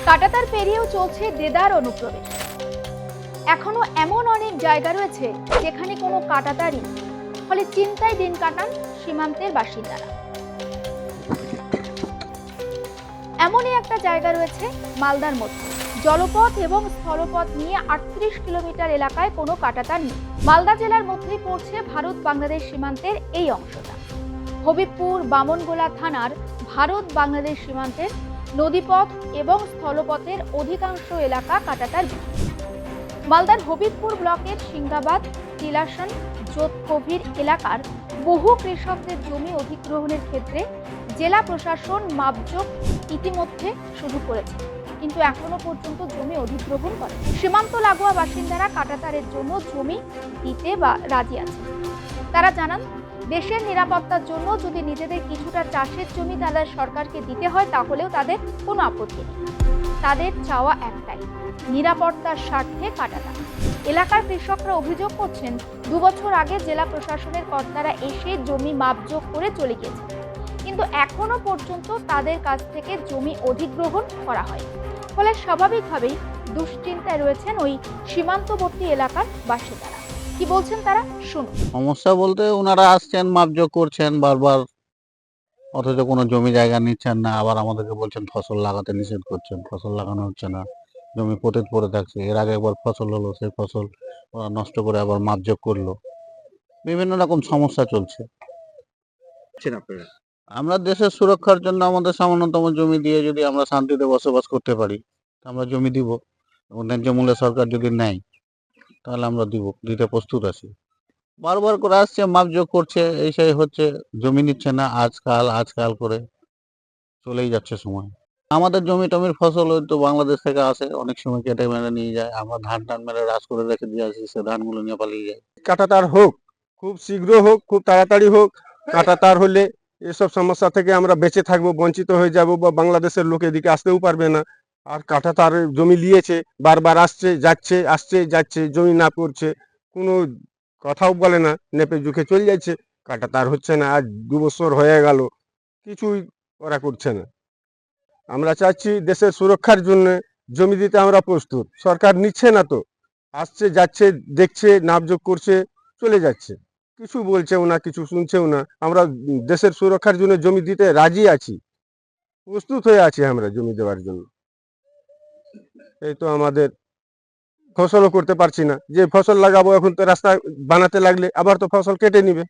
কাঁটাতার পেরিয়েও চলছে দেদার অনুপ্রবেশ। এখনো এমন অনেক জায়গা রয়েছে যেখানে কোনো কাঁটাতারই নেই, ফলে চিন্তায় দিন কাটান সীমান্তের বাসিন্দারা। এমনই একটা জায়গা রয়েছে মালদার মধ্যে। জলপথ এবং স্থলপথ নিয়ে 38 কিলোমিটার এলাকায় কোনো কাঁটাতার নেই। মালদা জেলার মধ্যেই পড়ছে ভারত বাংলাদেশ সীমান্তের এই অংশটা। হবিবপুর বামনগোলা থানার ভারত বাংলাদেশ সীমান্তের নদীপথ এবং স্থলপথের অধিকাংশ এলাকা কাঁটাতার বিহীন। মালদার হবিবপুর ব্লকের সিংগাবাদ, তিলাসন, যোধকভির এলাকার বহু কৃষকদের জমি অধিগ্রহণের ক্ষেত্রে জেলা প্রশাসন মাপজোক ইতিমধ্যে শুরু করেছে, কিন্তু এখনো পর্যন্ত জমি অধিগ্রহণ করে। সীমান্ত লাগোয়া বাসিন্দারা কাঁটাতারের জন্য জমি দিতে বা রাজি আছে। তারা জানান, দেশের নিরাপত্তার জন্য যদি নিজেদের কিছুটা চাষের জমি তাদের সরকারকে দিতে হয় তাহলেও তাদের কোনো আপত্তি নেই। তাদের চাওয়া একটাই, নিরাপত্তার স্বার্থে কাঁটাতার। এলাকার কৃষকরা অভিযোগ করছেন, 2 বছর আগে জেলা প্রশাসনের কর্তারা এসে জমি মাপজোক করে চলে গিয়েছে, কিন্তু এখনো পর্যন্ত তাদের কাছ থেকে জমি অধিগ্রহণ করা হয়। ফলে স্বাভাবিকভাবেই দুশ্চিন্তায় রয়েছেন ওই সীমান্তবর্তী এলাকার বাসিন্দারা। কি বলছেন তারা, শুনুন। সমস্যা বলতে ওনারা আসছেন, মাপজোক করছেন বারবার, অথচ কোনো জমি জায়গা নিচ্ছেন না। আবার আমাদেরকে বলছেন ফসল লাগাতে নিষেধ করছেন, ফসল লাগানো হচ্ছে না, জমি পতিত পড়ে থাকছে। এর আগে একবার ফসল হলো, সেই ফসল ওরা নষ্ট করে আবার মাপজোক করলো। বিভিন্ন রকম সমস্যা চলছে। আমরা দেশের সুরক্ষার জন্য আমাদের সামান্যতম জমি দিয়ে যদি আমরা শান্তিতে বসবাস করতে পারি, আমরা জমি দিব। এবং ন্যায্য মূল্যে সরকার যদি নেয় তাহলে আমরা দিতে প্রস্তুত আছি। বারবার করে আসছে, মাপজোক করছে, এই সেই হচ্ছে, জমি নিচ্ছে না। আজকাল করে চলেই যাচ্ছে সময়। আমাদের জমি টমির ফসল তো বাংলাদেশ থেকে আসে, অনেক সময় কেটে মেরে নিয়ে যায়। আমরা ধান মেরে রাস করে রেখে দিয়ে আসি, সে ধানগুলো নিয়ে পালিয়ে যায়। কাঁটাতার হোক, খুব শীঘ্র হোক, খুব তাড়াতাড়ি হোক। কাঁটাতার হলে এসব সমস্যা থেকে আমরা বেঁচে থাকবো, বঞ্চিত হয়ে যাব, বা বাংলাদেশের লোক এদিকে আসতেও পারবে না। আর কাঁটাতার জমি নিয়েছে, বারবার আসছে যাচ্ছে, জমি না করছে, কোনো কথাও বলে না, নেপে ঝুঁকে চলে যাচ্ছে। কাঁটাতার হচ্ছে না, আজ 2 বছর হয়ে গেল, কিছুই ওরা করছে না। আমরা চাচ্ছি দেশের সুরক্ষার জন্য জমি দিতে আমরা প্রস্তুত। সরকার নিচ্ছে না তো, আসছে যাচ্ছে, দেখছে, নাপজোক করছে, চলে যাচ্ছে, কিছু বলছেও না, কিছু শুনছেও না। আমরা দেশের সুরক্ষার জন্য জমি দিতে রাজি আছি, প্রস্তুত হয়ে আছি আমরা জমি দেওয়ার জন্য। এই তো আমাদের ফসলও করতে পারছি না, যে ফসল লাগাবো এখন তো রাস্তা বানাতে লাগলে আবার তো ফসল কেটে নিবে।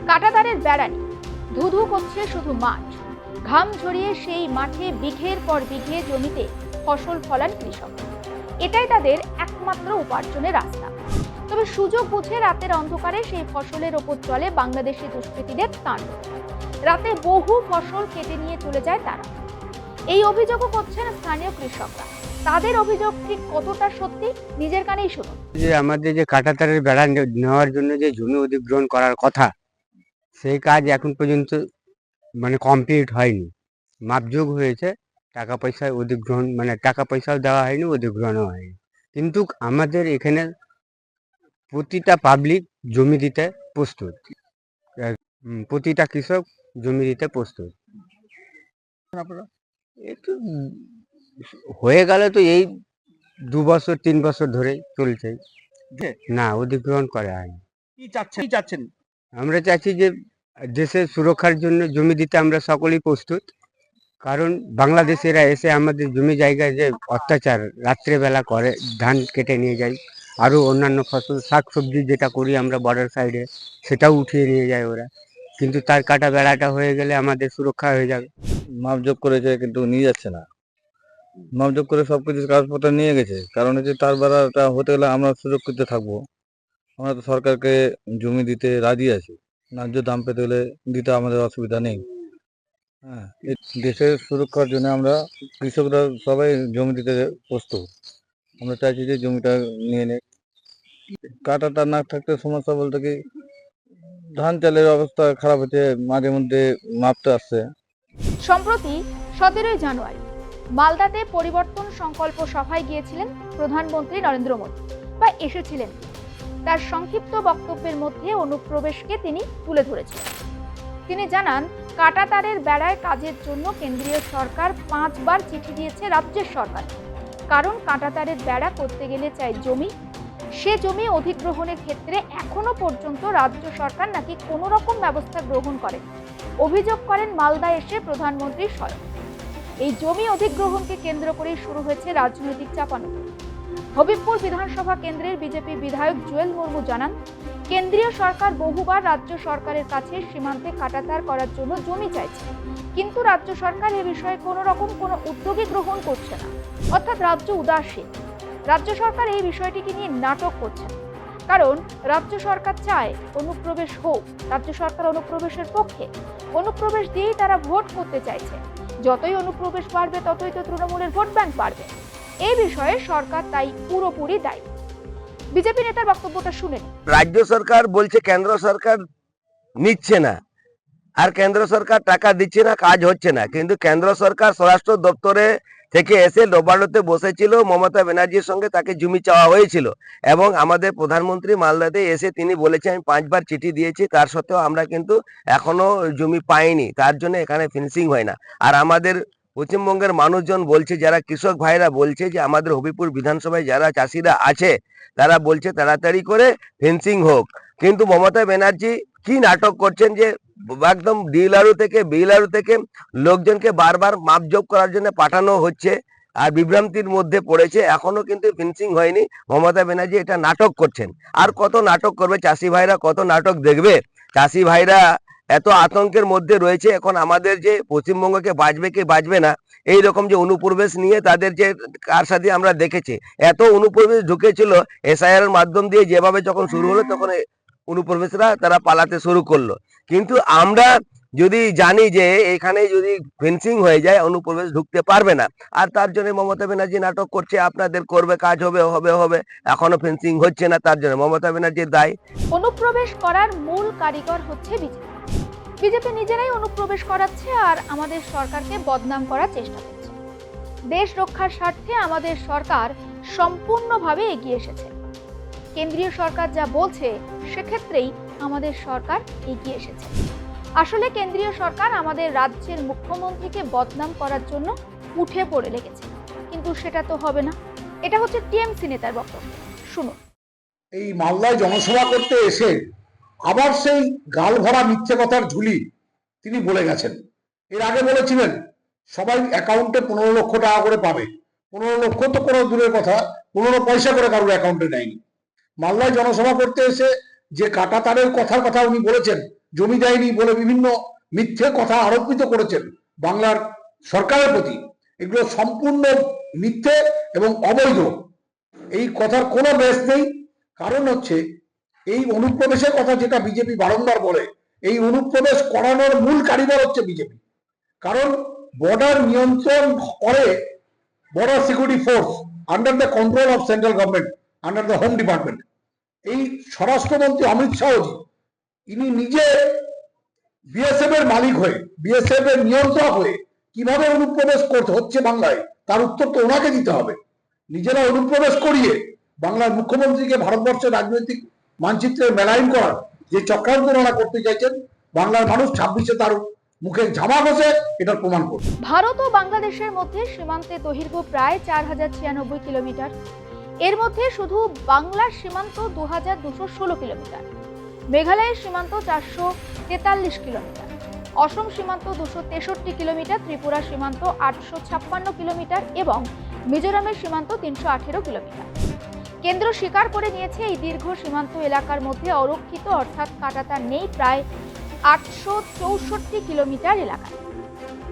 কাঁটাতারের বেড়া নেই, ধুধু করছে শুধু মাঠ। ঘাম ঝরিয়ে সেই মাঠে বিঘের পর বিঘে জমিতে ফসল ফলান কৃষক। এটাই তাদের একমাত্র উপার্জনের রাস্তা। তবে সুযোগ বুঝে রাতের অন্ধকারে সেই ফসলের ওপর চলে বাংলাদেশি দুষ্কৃতীদের তাণ্ডব। রাতে বহু ফসল কেটে নিয়ে চলে যায় তারা। এই অভিযোগও করছেন স্থানীয় কৃষকরা। তাদের অভিযোগ ঠিক কতটা সত্যি, নিজের কানেই শুনুন। যে আমাদের যে কাঁটাতারের বেড়া নেওয়ার জন্য যে জমি অধিগ্রহণ করার কথা, সেই কাজ এখন পর্যন্ত কমপ্লিট হয়নি। মাপযোগ হয়েছে, টাকা পয়সায় অধিগ্রহণ টাকা পয়সাও দেওয়া হয়নি, অধিগ্রহণও হয়নি। কিন্তু আমাদের এখানে প্রতিটা পাবলিক জমি দিতে প্রস্তুত, প্রতিটা কৃষক জমি দিতে প্রস্তুত। একটু হয়ে গেল তো, এই 2 বছর 3 বছর ধরে চলছে, না অধিগ্রহণ করা হয়নি। কি চাচ্ছেন? আমরা চাচ্ছি যে দেশের সুরক্ষার জন্য জমি দিতে আমরা সকলেই প্রস্তুত। কারণ বাংলাদেশিরা এসে আমাদের জমি জায়গায় যে অত্যাচার রাত্রেবেলা করে, ধান কেটে নিয়ে যায়, আরও অন্যান্য ফসল শাকসবজি যেটা করি আমরা বর্ডার সাইডে, সেটাও উঠিয়ে নিয়ে যায় ওরা। কিন্তু তার কাটা বেড়াটা হয়ে গেলে আমাদের সুরক্ষা হয়ে যাবে। মাপজোক করেছে কিন্তু নিয়ে যাচ্ছে না। মাপজোক করে সবকিছু কাগজপত্র নিয়ে গেছে, কারণ হচ্ছে তার বেড়াটা হতে গেলে আমরা সুরক্ষিত থাকবো। আমরা তো সরকারকে জমি দিতে রাজি আছি, ন্যায্য দাম পেতে হলে দিতে আমাদের অসুবিধা নেই। হ্যাঁ, দেশের সুরক্ষার জন্য আমরা কৃষকরা সবাই জমি দিতে প্রস্তুত। আমরা চাইছি যে জমিটা নিয়ে নেই। কাঁটাতার না থাকতে সমস্যা বলতে কি, ধান চালের অবস্থা খারাপ হচ্ছে, মাঝে মধ্যে মাপতে আসছে। সম্প্রতি 17 জানুয়ারি মালদাতে পরিবর্তন সংকল্প সভায় গিয়েছিলেন প্রধানমন্ত্রী নরেন্দ্র মোদী, বা এসেছিলেন। তার সংক্ষিপ্ত বক্তব্যের মধ্যে অনুপ্রবেশকে তিনি তুলে ধরেছিলেন। তিনি জানান, কাঁটাতারের বেড়ায় কাজের জন্য কেন্দ্রীয় সরকার 5 বার চিঠি দিয়েছে রাজ্যের সরকার। কারণ কাঁটাতারের বেড়া করতে গেলে চাই জমি। সে জমি অধিগ্রহণের ক্ষেত্রে এখনো পর্যন্ত রাজ্য সরকার নাকি কোনো রকম ব্যবস্থা গ্রহণ করে। অভিযোগ করেন মালদা এসে প্রধানমন্ত্রী স্বয়ং। এই জমি অধিগ্রহণকে কেন্দ্র করেই শুরু হয়েছে রাজনৈতিক চাপানোতর। হবিবপুর বিধানসভা কেন্দ্রের বিজেপি বিধায়ক জুয়েল মুর্মু জানান, কেন্দ্রীয় সরকার বহুবার রাজ্য সরকারের কাছে সীমান্তে কাঁটাতার করার জন্য জমি চাইছে, কিন্তু রাজ্য সরকার এ বিষয়ে কোনো রকম কোনো উদ্যোগই গ্রহণ করছে না, অর্থাৎ রাজ্য উদাসীন। রাজ্য সরকার এই বিষয়টিকে নিয়ে নাটক করছে না, কারণ রাজ্য সরকার চায় অনুপ্রবেশ হোক। রাজ্য সরকার অনুপ্রবেশের পক্ষে, অনুপ্রবেশ দিয়েই তারা ভোট করতে চাইছে। যতই অনুপ্রবেশ বাড়বে ততই তো তৃণমূলের ভোট ব্যাংক বাড়বে। এই বিষয়ে সরকার তাই পুরোপুরি দায়ী। বিজেপি নেতার বক্তব্যটা শুনে নিন। রাজ্য সরকার বলছে কেন্দ্র সরকার নিচ্ছে না, আর কেন্দ্র সরকার টাকা দিচ্ছে না, কাজ হচ্ছে না। কিন্তু কেন্দ্র সরকার স্বরাষ্ট্র দপ্তরে থেকে এসে নবান্নতে বসেছিল, মমতা ব্যানার্জির সঙ্গে তাকে জমি চাওয়া হয়েছিল এবং আমাদের প্রধানমন্ত্রী মালদাতে এসে তিনি বলেছেন আমি 5 বার চিঠি দিয়েছি, তার সত্ত্বেও আমরা কিন্তু এখনো জমি পাইনি, তার জন্য এখানে ফেন্সিং হয় না। আর আমাদের পশ্চিমবঙ্গের মানুষজন বলছে, যারা কৃষক ভাইরা বলছে যে আমাদের হবিপুর বিধানসভায় যারা চাষিরা আছে তারা বলছে তাড়াতাড়ি করে ফেন্সিং হোক। কিন্তু মমতা ব্যানার্জি কি নাটক করছেন যে একদম বিএলআরও থেকে লোকজনকে বারবার মাপজোপ করার জন্য পাঠানো হচ্ছে আর বিভ্রান্তির মধ্যে পড়েছে। এখনো কিন্তু ফেন্সিং হয়নি। মমতা ব্যানার্জি এটা নাটক করছেন। আর কত নাটক করবে? চাষি ভাইরা কত নাটক দেখবে? চাষি ভাইরা এত আতঙ্কের মধ্যে রয়েছে। এখন আমাদের যে পশ্চিমবঙ্গকে বাঁচবে কি বাঁচবে না, এই রকম যে অনুপ্রবেশ নিয়ে তাদের যে কার সাথে আমরা দেখেছি, এত অনুপ্রবেশ ঢুকেছিল এসআইআর এর মাধ্যম দিয়ে, যেভাবে যখন শুরু হলো তখন অনুপ্রবেশরা তারা পালাতে শুরু করলো। কিন্তু আমরা যদি জানি যে এখানে যদি ফেন্সিং হয়ে যায় অনুপ্রবেশ ঢুকতে পারবে না, আর তার জন্য মমতা ব্যানার্জি নাটক করছে আপনাদের করবে কাজ হবে, এখনো ফেন্সিং হচ্ছে না, তার জন্য মমতা ব্যানার্জির দায়। অনুপ্রবেশ করার মূল কারিগর হচ্ছে বিজেপি। বিজেপি নিজেরাই অনুপ্রবেশ করাচ্ছে আর আমাদের সরকারকে বদনাম করার চেষ্টা করছে। দেশ রক্ষার স্বার্থে আমাদের সরকার সম্পূর্ণভাবে এগিয়ে এসেছে। কেন্দ্রীয় সরকার যা বলছে সেক্ষেত্রেই আমাদের সরকার এগিয়ে এসেছে। আসলে কেন্দ্রীয় সরকার আমাদের রাজ্যের মুখ্যমন্ত্রীকে বদনাম করার জন্য উঠে পড়ে লেগেছে, কিন্তু সেটা তো হবে না। এটা হচ্ছে টিএমসি নেতার বক্তব্য, শুনুন। এই মালদায় জনসভা করতে এসে আবার সেই গাল ভরা মিথ্যে কথার ঝুলি তিনি বলে গেছেন। এর আগে বলেছিলেন সবাই অ্যাকাউন্টে 15 লক্ষ টাকা করে পাবে। 15 লক্ষ তো কোনো দূরের কথা, 15 পয়সা করে কারোর অ্যাকাউন্টে নেয়নি। মালদায় জনসভা করতে এসে যে কাঁটাতারের কথার কথা উনি বলেছেন, জমি দেয়নি বলে বিভিন্ন মিথ্যে কথা আরোপিত করেছেন বাংলার সরকারের প্রতি, এগুলো সম্পূর্ণ মিথ্যে এবং অবৈধ। এই কথার কোনো বেস নেই। কারণ হচ্ছে এই অনুপ্রবেশের কথা যেটা বিজেপি বারংবার বলে, এই অনুপ্রবেশ করানোর মূল কারিগর হচ্ছে বিজেপি। কারণ বর্ডার নিয়ন্ত্রণ করে border security force under the control of central government, under the home department. এই স্বরাষ্ট্রমন্ত্রী অমিত শাহজি ইনি নিজে বিএসএফ এর মালিক হয়ে, বিএসএফ এর নিয়ন্ত্রক হয়ে কিভাবে অনুপ্রবেশ করতে হচ্ছে বাংলায়, তার উত্তর তো ওনাকে দিতে হবে। নিজেরা অনুপ্রবেশ করিয়ে বাংলার মুখ্যমন্ত্রীকে ভারতবর্ষের রাজনৈতিক মানচিত্রে মেলাইন করার যে চক্রান্ত ওনারা করতে চাইছেন, বাংলার মানুষ 26-এ তার মুখে ঝামা বসে এটার প্রমাণ করবে। ভারত ও বাংলাদেশের মধ্যে সীমান্তের দৈর্ঘ্য প্রায় 4096 কিলোমিটার। এর মধ্যে শুধু বাংলার সীমান্ত 2216 কিলোমিটার, মেঘালয়ের সীমান্ত 443 কিলোমিটার, অসম সীমান্ত 263 কিলোমিটার, ত্রিপুরা সীমান্ত 856 কিলোমিটার এবং মিজোরামের সীমান্ত 318 কিলোমিটার। কেন্দ্র স্বীকার করে নিয়েছে এই দীর্ঘ সীমান্ত এলাকার মধ্যে অরক্ষিত অর্থাৎ কাঁটাতার নেই প্রায় 864 কিলোমিটার এলাকায়।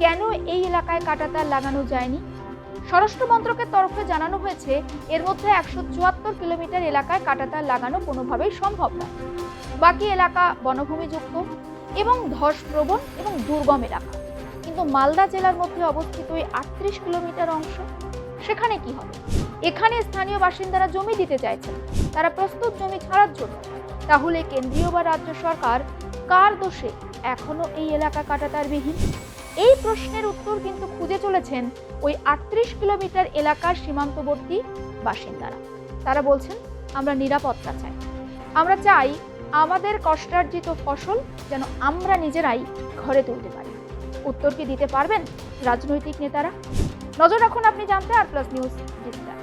কেন এই এলাকায় কাঁটাতার লাগানো যায়নি? স্বরাষ্ট্র মন্ত্রকের তরফে জানানো হয়েছে এর মধ্যে 174 কিলোমিটার এলাকায় কাঁটাতার লাগানো কোনোভাবেই সম্ভব নয়। বাকি এলাকা বনভূমিযুক্ত এবং ধসপ্রবণ এবং দুর্গম এলাকা। কিন্তু মালদা জেলার মধ্যে অবস্থিত এই 38 কিলোমিটার অংশ, সেখানে কি হবে? এখানে স্থানীয় বাসিন্দারা জমি দিতে চাইছেন, তারা প্রস্তুত জমি ছাড়ার জন্য। তাহলে কেন্দ্রীয় বা রাজ্য সরকার কার দোষে এখনো এই এলাকা কাঁটাতারবিহীন? এই প্রশ্নের উত্তর কিন্তু খুঁজে চলেছেন ওই 38 কিলোমিটার এলাকার সীমান্তবর্তী বাসিন্দারা। তারা বলছেন আমরা নিরাপত্তা চাই, আমরা চাই আমাদের কষ্টার্জিত ফসল যেন আমরা নিজেরাই ঘরে তুলতে পারি। উত্তর কি দিতে পারবেন রাজনৈতিক নেতারা? নজর রাখুন আপনি জানতে আর প্লাস নিউজ ডিজিটাল।